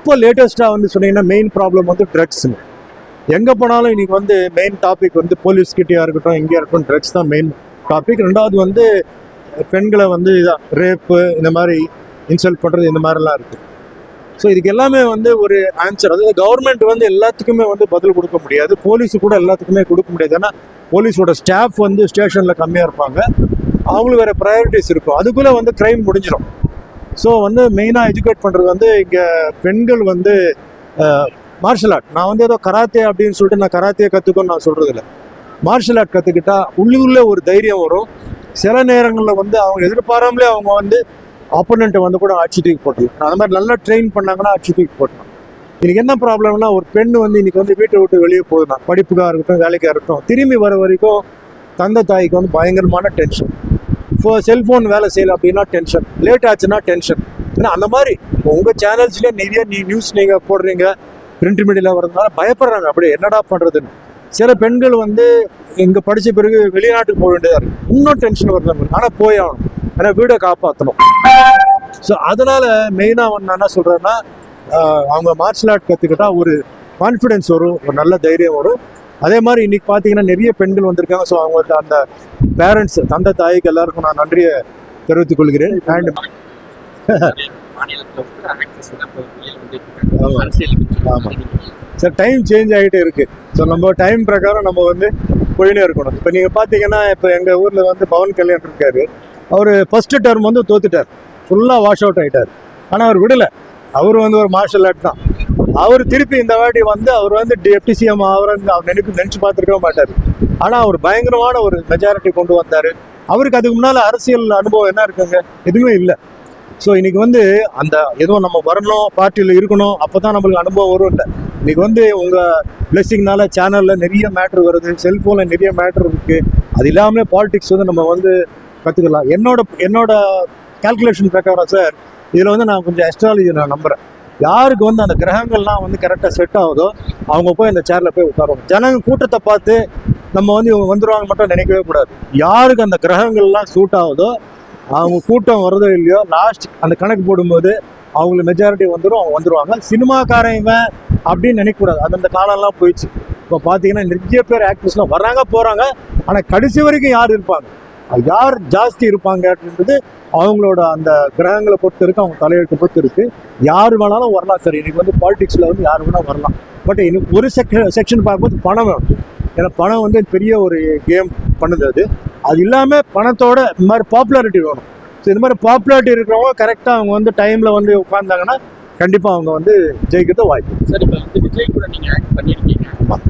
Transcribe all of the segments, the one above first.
இப்போ லேட்டஸ்ட்டாக வந்து சொன்னீங்கன்னா மெயின் ப்ராப்ளம் வந்து ட்ரக்ஸுங்க. எங்கே போனாலும் இன்னைக்கு வந்து மெயின் டாபிக் வந்து போலீஸ்கிட்டயா இருக்கட்டும் எங்கேயா இருக்கட்டும் ட்ரக்ஸ் தான் மெயின் டாபிக். ரெண்டாவது வந்து பெண்களை வந்து இதான் ரேப்பு இந்த மாதிரி இன்சல்ட் பண்ணுறது இந்த மாதிரிலாம் இருக்குது. ஸோ இதுக்கு எல்லாமே வந்து ஒரு ஆன்சர், அதாவது கவர்மெண்ட் வந்து எல்லாத்துக்குமே வந்து பதில் கொடுக்க முடியாது, போலீஸு கூட எல்லாத்துக்குமே கொடுக்க முடியாது. ஏன்னா போலீஸோட ஸ்டாஃப் வந்து ஸ்டேஷனில் கம்மியாக இருப்பாங்க, அவங்களுக்கு வேறு ப்ரையாரிட்டிஸ் இருக்கும், அதுக்குள்ளே வந்து க்ரைம் முடிஞ்சிடும். ஸோ வந்து மெயினாக எஜுகேட் பண்ணுறது வந்து இங்கே பெண்கள் வந்து மார்ஷல் ஆர்ட். நான் வந்து ஏதோ கராத்தே அப்படின்னு சொல்லிட்டு நான் கராத்தையை கற்றுக்கணும்னு நான் சொல்கிறது இல்லை. மார்ஷல் ஆர்ட் கற்றுக்கிட்டா உள்ளுக்குள்ளே ஒரு தைரியம் வரும். சில நேரங்களில் வந்து அவங்க எதிர்பாராமலே அவங்க வந்து ஆப்போனண்ட்டை வந்து கூட ஆட்சி தூக்கி போட்டலாம். அந்த மாதிரி நல்லா ட்ரெயின் பண்ணாங்கன்னா ஆட்சி தூக்கி போட்டலாம். இன்னைக்கு என்ன ப்ராப்ளம்னா, ஒரு பெண் வந்து இன்னைக்கு வந்து வீட்டை விட்டு வெளியே போகுதுன்னா, படிப்புக்காக இருக்கட்டும் வேலைக்காக இருக்கட்டும், திரும்பி வர வரைக்கும் தந்தை தாய்க்கு வந்து பயங்கரமான டென்ஷன். இப்போ செல்ஃபோன் வேலை செய்யலை அப்படின்னா டென்ஷன், லேட் ஆச்சுன்னா டென்ஷன். ஏன்னா அந்த மாதிரி உங்கள் சேனல்ஸ்லேயே நிறைய நியூஸ் நீங்கள் போடுறீங்க, பிரிண்ட் மீடியாவில் வரதுனால பயப்படுறாங்க, அப்படியே என்னடா பண்ணுறதுன்னு. சில பெண்கள் வந்து இங்கே படித்த பிறகு வெளிநாட்டுக்கு போக வேண்டியதாக இருக்குது, இன்னும் டென்ஷன் வருது. ஆனால் போய் ஆகணும், ஏன்னா வீடை காப்பாற்றணும். ஸோ அதனால் மெயினாக வந்து நான் என்ன சொல்கிறேன்னா, அவங்க மார்ஷல் ஆர்ட் கற்றுக்கிட்டா ஒரு கான்ஃபிடென்ஸ் வரும், ஒரு நல்ல தைரியம் வரும். அதே மாதிரி இன்றைக்கி பார்த்தீங்கன்னா நிறைய பெண்கள் வந்திருக்காங்க. ஸோ அவங்க அந்த பேரண்ட்ஸ் தந்தை தாய்க்கு எல்லாருக்கும் நான் நன்றியை தெரிவித்துக் கொள்கிறேன். அண்ட் ஆமாம் சார், டைம் சேஞ்ச் ஆகிட்டே இருக்குது. ஸோ நம்ம டைம் பிரகாரம் நம்ம வந்து போயினே இருக்கணும். இப்போ நீங்கள் பார்த்தீங்கன்னா, இப்போ எங்கள் ஊரில் வந்து பவன் கல்யாண் இருக்காரு. அவர் ஃபஸ்ட்டு டர்ம் வந்து தோத்துட்டார், ஃபுல்லாக வாஷ் அவுட் ஆகிட்டார். ஆனால் அவர் விடலை, அவர் வந்து ஒரு மார்ஷல் ஆர்ட் தான். அவர் திருப்பி இந்த வாட்டி வந்து அவர் வந்து டெப்டி சிஎம் அவர் நினச்சி பார்த்துருக்கவே மாட்டார். ஆனால் அவர் பயங்கரமான ஒரு மெஜாரிட்டி கொண்டு வந்தார். அவருக்கு அதுக்கு முன்னால் அரசியல் அனுபவம் என்ன இருக்குங்க, எதுவுமே இல்லை. ஸோ இன்றைக்கி வந்து அந்த எதுவும் நம்ம வரணும், பார்ட்டியில் இருக்கணும், அப்போ தான் நம்மளுக்கு அனுபவம் வரும். இல்லை, இன்றைக்கி வந்து உங்கள் பிளெஸிங்னால சேனலில் நிறைய மேட்ரு வருது, செல்ஃபோனில் நிறைய மேட்ரு இருக்குது. அது இல்லாமலே பாலிடிக்ஸ் வந்து நம்ம வந்து கற்றுக்கலாம். என்னோட கால்குலேஷன் பிரகாரம் சார், இதில் வந்து நான் கொஞ்சம் அஸ்ட்ராலஜி நான் நம்புகிறேன். யாருக்கு வந்து அந்த கிரகங்கள்லாம் வந்து கரெக்டாக செட் ஆகுதோ அவங்க போய் அந்த சேரில் போய் உட்காருவாங்க. ஜனங்க கூட்டத்தை பார்த்து நம்ம வந்து இவங்க வந்துடுவாங்க மட்டும் நினைக்கவே கூடாது. யாருக்கு அந்த கிரகங்கள்லாம் சூட் ஆகுதோ அவங்க கூட்டம் வருதோ இல்லையோ, லாஸ்ட் அந்த கணக்கு போடும்போது அவங்களுக்கு மெஜாரிட்டி வந்துடும், அவங்க வந்துடுவாங்க. சினிமாக்காரங்க அப்படின்னு நினைக்கக்கூடாது, அந்த காலம்லாம் போயிடுச்சு. இப்போ பார்த்தீங்கன்னா நிறைய பேர் ஆக்ட்ரஸ்லாம் வர்றாங்க போகிறாங்க, ஆனால் கடைசி வரைக்கும் யார் இருப்பாங்க, யார் ஜாஸ்தி இருப்பாங்க அப்படின்றது அவங்களோட அந்த கிரகங்களை பொறுத்து இருக்குது, அவங்க தலையெழுத்தை பொறுத்து இருக்குது. யார் வேணாலும் வரலாம் சார். இன்றைக்கி வந்து பாலிடிக்ஸில் வந்து யார் வேணால் வரலாம். பட் இன்னும் ஒரு செக்ஷன் பார்க்கும்போது பணம் வேணும். ஏன்னா பணம் வந்து பெரிய ஒரு கேம் பண்ணுது. அது இல்லாமல் பணத்தோட இந்த மாதிரி பாப்புலாரிட்டி வேணும். ஸோ இந்த மாதிரி பாப்புலாரிட்டி இருக்கிறவங்க கரெக்டாக அவங்க வந்து டைமில் வந்து உட்காந்தாங்கன்னா கண்டிப்பாக அவங்க வந்து ஜெயிக்கிறது வாய்ப்பு. சார், இப்போ வந்து விஜய் கூட நீங்கள் ஆக்ட் பண்ணியிருக்கீங்க,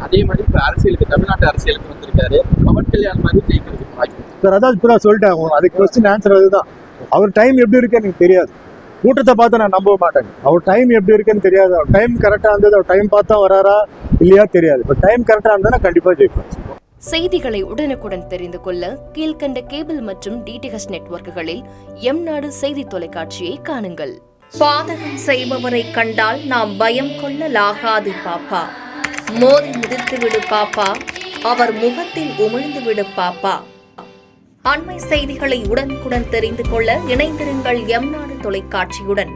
அதே மாதிரி இப்போ அரசியலுக்கு தமிழ்நாட்டு அரசியலுக்கு வந்திருக்காரு, பவன் கல்யாண் மாதிரி ஜெயிக்கிறதுக்கு வாய்ப்பு சார். அதான் இப்போ சொல்லிட்டாங்க, அதுக்கு கொஸ்டின் ஆன்சர் அதுதான். அவர் டைம் எப்படி இருக்குன்னு எனக்கு தெரியாது, கூட்டத்தை பார்த்து நான் நம்ப மாட்டேங்க. அவர் டைம் எப்படி இருக்குன்னு தெரியாது. அவர் டைம் கரெக்டாக இருந்தது, அவர் டைம் பார்த்தா வராரா இல்லையா தெரியாது. இப்போ டைம் கரெக்டாக இருந்ததுன்னா கண்டிப்பாக ஜெயிப்பேன். செய்திகளை உடனுக்குடன் தெரிந்து கொள்ள கீழ்கண்ட கேபிள் மற்றும் டிடிஹெச் நெட்வொர்க்குகளில் எம்நாடு செய்தி தொலைக்காட்சியை காணுங்கள். பாதகம் செய்பவரை கண்டால் நாம் பயம் கொள்ளலாகாது பாப்பா, மோதி மிதித்து விடு பாப்பா, அவர் முகத்தில் உமிழ்ந்து விடு பாப்பா. அண்மை செய்திகளை உடனுக்குடன் தெரிந்து கொள்ள இணைந்திருங்கள் எம்நாடு தொலைக்காட்சியுடன்.